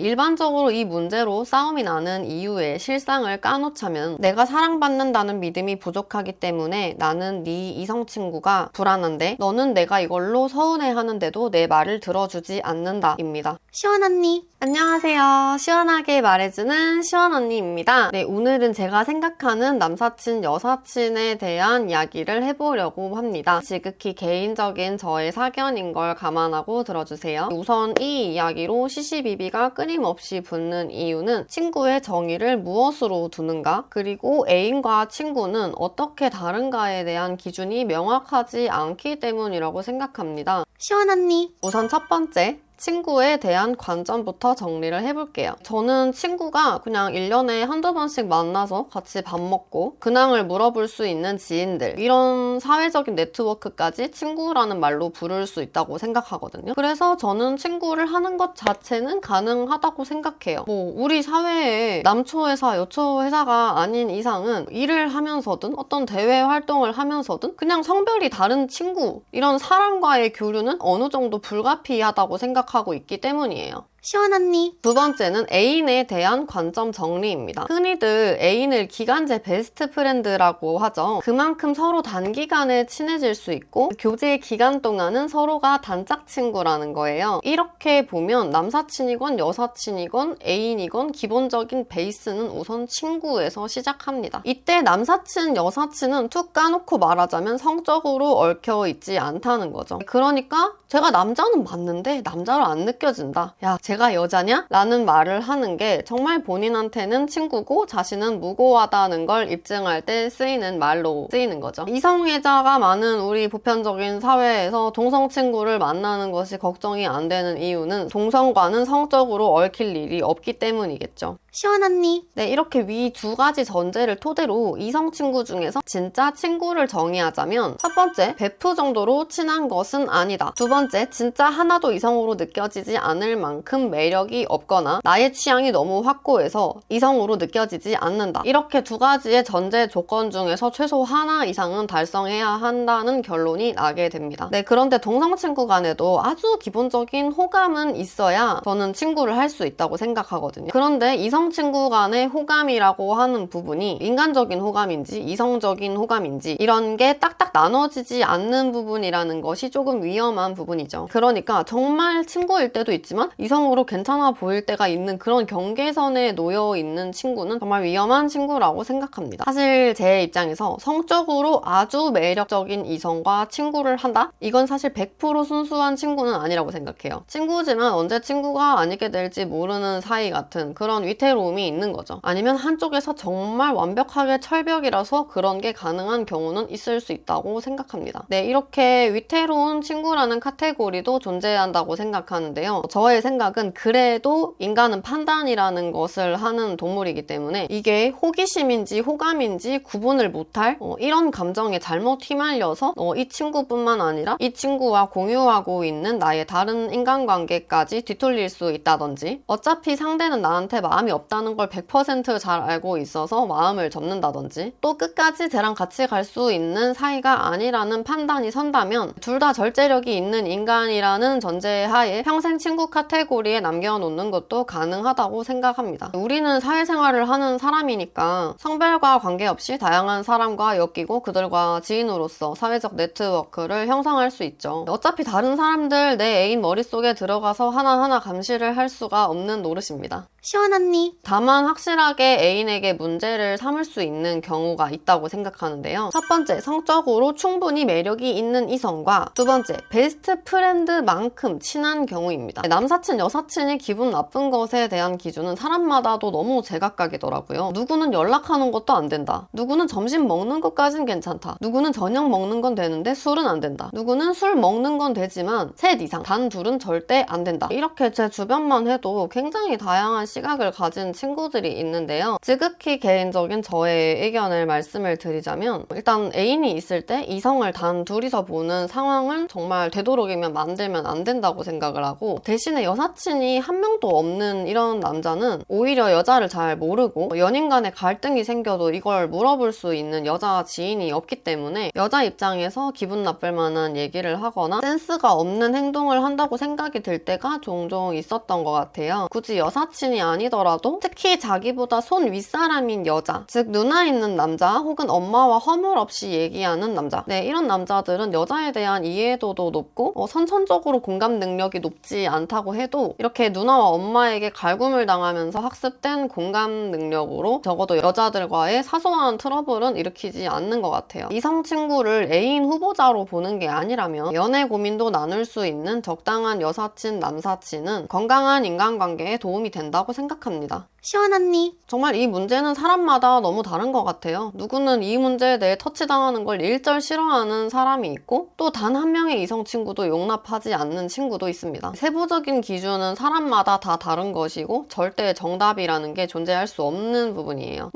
일반적으로 이 문제로 싸움이 나는 이유의 실상을 까놓자면 내가 사랑받는다는 믿음이 부족하기 때문에 나는 네 이성 친구가 불안한데 너는 내가 이걸로 서운해하는데도 내 말을 들어주지 않는다 입니다. 시원언니 안녕하세요. 시원하게 말해주는 시원언니입니다. 네, 오늘은 제가 생각하는 남사친, 여사친에 대한 이야기를 해보려고 합니다. 지극히 개인적인 저의 사견인 걸 감안하고 들어주세요. 우선 이 이야기로 시시비비가 끊임없이 붙는 이유는 친구의 정의를 무엇으로 두는가? 그리고 애인과 친구는 어떻게 다른가에 대한 기준이 명확하지 않기 때문이라고 생각합니다. 시원언니 우선 첫 번째, 친구에 대한 관점부터 정리를 해볼게요. 저는 친구가 그냥 1년에 한두 번씩 만나서 같이 밥 먹고 근황을 물어볼 수 있는 지인들, 이런 사회적인 네트워크까지 친구라는 말로 부를 수 있다고 생각하거든요. 그래서 저는 친구를 하는 것 자체는 가능하다고 생각해요. 우리 사회에 남초회사, 여초회사가 아닌 이상은 일을 하면서든 어떤 대외 활동을 하면서든 그냥 성별이 다른 친구, 이런 사람과의 교류는 어느 정도 불가피하다고 생각하고 있기 때문이에요. 시원언니 두 번째는 애인에 대한 관점 정리입니다. 흔히들 애인을 기간제 베스트 프렌드라고 하죠. 그만큼 서로 단기간에 친해질 수 있고 교제 기간 동안은 서로가 단짝 친구라는 거예요. 이렇게 보면 남사친이건 여사친이건 애인이건 기본적인 베이스는 우선 친구에서 시작합니다. 이때 남사친, 여사친은 툭 까놓고 말하자면 성적으로 얽혀있지 않다는 거죠. 그러니까 제가 남자는 맞는데 남자로 안 느껴진다. 야, 제가 여자냐? 라는 말을 하는 게 정말 본인한테는 친구고 자신은 무고하다는 걸 입증할 때 쓰이는 말로 쓰이는 거죠. 이성애자가 많은 우리 보편적인 사회에서 동성 친구를 만나는 것이 걱정이 안 되는 이유는 동성과는 성적으로 얽힐 일이 없기 때문이겠죠. 시원언니 네, 이렇게 위 두 가지 전제를 토대로 이성 친구 중에서 진짜 친구를 정의하자면 첫 번째, 베프 정도로 친한 것은 아니다. 두 번째, 진짜 하나도 이성으로 느껴지지 않을 만큼 매력이 없거나 나의 취향이 너무 확고해서 이성으로 느껴지지 않는다. 이렇게 두 가지의 전제 조건 중에서 최소 하나 이상은 달성해야 한다는 결론이 나게 됩니다. 네, 그런데 동성 친구 간에도 아주 기본적인 호감은 있어야 저는 친구를 할 수 있다고 생각하거든요. 그런데 이성 친구 간의 호감이라고 하는 부분이 인간적인 호감인지 이성적인 호감인지 이런 게 딱딱 나눠지지 않는 부분이라는 것이 조금 위험한 부분이죠. 그러니까 정말 친구일 때도 있지만 이성으로 괜찮아 보일 때가 있는 그런 경계선에 놓여 있는 친구는 정말 위험한 친구라고 생각합니다. 사실 제 입장에서 성적으로 아주 매력적인 이성과 친구를 한다? 이건 사실 100% 순수한 친구는 아니라고 생각해요. 친구지만 언제 친구가 아니게 될지 모르는 사이 같은 그런 위태로움이 있는 거죠. 아니면 한쪽에서 정말 완벽하게 철벽이라서 그런 게 가능한 경우는 있을 수 있다고 생각합니다. 네, 이렇게 위태로운 친구라는 카테고리도 존재한다고 생각하는데요. 저의 생각은 그래도 인간은 판단이라는 것을 하는 동물이기 때문에 이게 호기심인지 호감인지 구분을 못할 이런 감정에 잘못 휘말려서 이 친구뿐만 아니라 이 친구와 공유하고 있는 나의 다른 인간관계까지 뒤틀릴 수 있다든지 어차피 상대는 나한테 마음이 없다는 걸 100% 잘 알고 있어서 마음을 접는다든지 또 끝까지 쟤랑 같이 갈 수 있는 사이가 아니라는 판단이 선다면 둘 다 절제력이 있는 인간이라는 전제하에 평생 친구 카테고리에 남겨놓는 것도 가능하다고 생각합니다. 우리는 사회생활을 하는 사람이니까 성별과 관계없이 다양한 사람과 엮이고 그들과 지인으로서 사회적 네트워크를 형성할 수 있죠. 어차피 다른 사람들 내 애인 머릿속에 들어가서 하나하나 감시를 할 수가 없는 노릇입니다. 시원언니 다만 확실하게 애인에게 문제를 삼을 수 있는 경우가 있다고 생각하는데요. 첫 번째, 성적으로 충분히 매력이 있는 이성과 두 번째, 베스트 프렌드만큼 친한 경우입니다. 남사친, 여사친이 기분 나쁜 것에 대한 기준은 사람마다도 너무 제각각이더라고요. 누구는 연락하는 것도 안 된다. 누구는 점심 먹는 것까진 괜찮다. 누구는 저녁 먹는 건 되는데 술은 안 된다. 누구는 술 먹는 건 되지만 셋 이상, 단 둘은 절대 안 된다. 이렇게 제 주변만 해도 굉장히 다양한 시각을 가지고 이어진 친구들이 있는데요. 지극히 개인적인 저의 의견을 말씀을 드리자면 일단 애인이 있을 때 이성을 단 둘이서 보는 상황은 정말 되도록이면 만들면 안 된다고 생각을 하고, 대신에 여사친이 한 명도 없는 이런 남자는 오히려 여자를 잘 모르고 연인 간에 갈등이 생겨도 이걸 물어볼 수 있는 여자 지인이 없기 때문에 여자 입장에서 기분 나쁠 만한 얘기를 하거나 센스가 없는 행동을 한다고 생각이 들 때가 종종 있었던 것 같아요. 굳이 여사친이 아니더라도 특히 자기보다 손 윗사람인 여자, 즉 누나 있는 남자 혹은 엄마와 허물 없이 얘기하는 남자, 네, 이런 남자들은 여자에 대한 이해도도 높고 선천적으로 공감 능력이 높지 않다고 해도 이렇게 누나와 엄마에게 갈굼을 당하면서 학습된 공감 능력으로 적어도 여자들과의 사소한 트러블은 일으키지 않는 것 같아요. 이성 친구를 애인 후보자로 보는 게 아니라면 연애 고민도 나눌 수 있는 적당한 여사친, 남사친은 건강한 인간관계에 도움이 된다고 생각합니다. 시원언니. 정말 이 문제는 사람마다 너무 다른 것 같아요. 누구는 이 문제에 대해 터치당하는 걸 일절 싫어하는 사람이 있고 또 단 한 명의 이성 친구도 용납하지 않는 친구도 있습니다. 세부적인 기준은 사람마다 다 다른 것이고 절대 정답이라는 게 존재할 수 없는 부분이에요.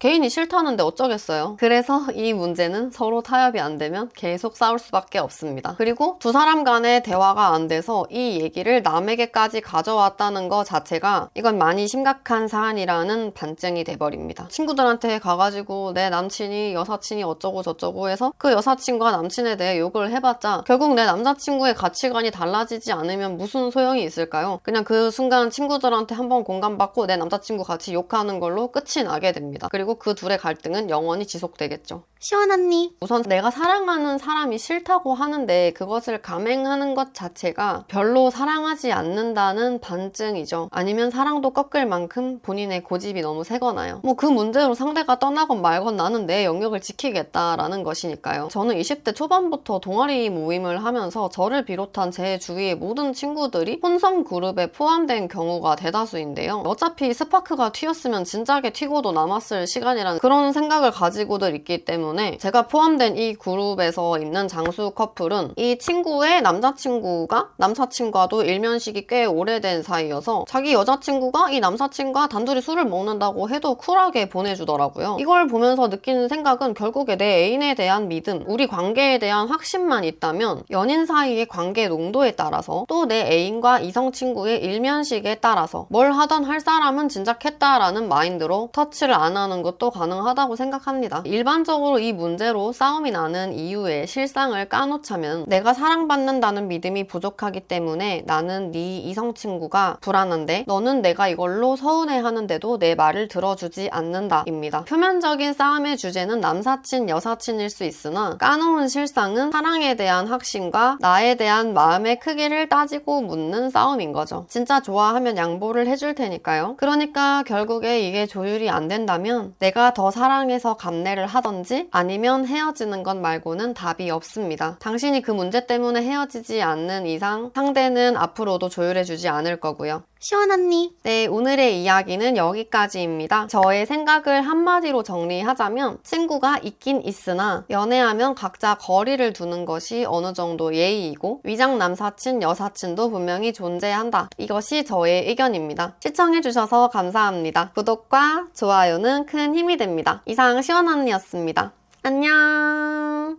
개인이 싫다는데 어쩌겠어요. 그래서 이 문제는 서로 타협이 안 되면 계속 싸울 수밖에 없습니다. 그리고 두 사람 간의 대화가 안 돼서 이 얘기를 남에게까지 가져왔다는 것 자체가 이건 많이 심각한 사안이라는 반증이 돼버립니다. 친구들한테 가가지고 내 남친이 여사친이 어쩌고 저쩌고 해서 그 여사친과 남친에 대해 욕을 해봤자 결국 내 남자친구의 가치관이 달라지지 않으면 무슨 소용이 있을까요? 그냥 그 순간 친구들한테 한번 공감받고 내 남자친구 같이 욕하는 걸로 끝이 나게 됩니다. 그리고 그 둘의 갈등은 영원히 지속되겠죠. 시원언니. 우선 내가 사랑하는 사람이 싫다고 하는데 그것을 감행하는 것 자체가 별로 사랑하지 않는다는 반증이죠. 아니면 사랑도 꺾을 만큼 본인의 고집이 너무 세거나요. 그 문제로 상대가 떠나건 말건 나는 내 영역을 지키겠다라는 것이니까요. 저는 20대 초반부터 동아리 모임을 하면서 저를 비롯한 제 주위의 모든 친구들이 혼성 그룹에 포함된 경우가 대다수인데요. 어차피 스파크가 튀었으면 진작에 튀고도 남았을 시간이라는 그런 생각을 가지고들 있기 때문에 제가 포함된 이 그룹에서 있는 장수 커플은 이 친구의 남사친과도 일면식이 꽤 오래된 사이여서 자기 여자친구가 이 남사친과 단둘이 술을 먹는다고 해도 쿨하게 보내주더라고요. 이걸 보면서 느끼는 생각은 결국에 내 애인에 대한 믿음, 우리 관계에 대한 확신만 있다면 연인 사이의 관계 농도에 따라서 또 내 애인과 이성 친구의 일면식에 따라서 뭘 하던 할 사람은 진작했다라는 마인드로 터치를 안 하는 것도 가능하다고 생각합니다. 일반적으로 이 문제로 싸움이 나는 이유의 실상을 까놓자면 내가 사랑받는다는 믿음이 부족하기 때문에 나는 네 이성 친구가 불안한데 너는 내가 이걸로 서운해하는데도 내 말을 들어주지 않는다 입니다. 표면적인 싸움의 주제는 남사친, 여사친일 수 있으나 까놓은 실상은 사랑에 대한 확신과 나에 대한 마음의 크기를 따지고 묻는 싸움인 거죠. 진짜 좋아하면 양보를 해줄 테니까요. 그러니까 결국에 이게 조율이 안 된다면 내가 더 사랑해서 감내를 하던지 아니면 헤어지는 것 말고는 답이 없습니다. 당신이 그 문제 때문에 헤어지지 않는 이상 상대는 앞으로도 조율해주지 않을 거고요. 시원언니. 네, 오늘의 이야기는 여기까지입니다. 저의 생각을 한마디로 정리하자면 친구가 있긴 있으나 연애하면 각자 거리를 두는 것이 어느 정도 예의이고 위장 남사친, 여사친도 분명히 존재한다. 이것이 저의 의견입니다. 시청해주셔서 감사합니다. 구독과 좋아요는 큰 힘이 됩니다. 이상 시원언니였습니다. 안녕.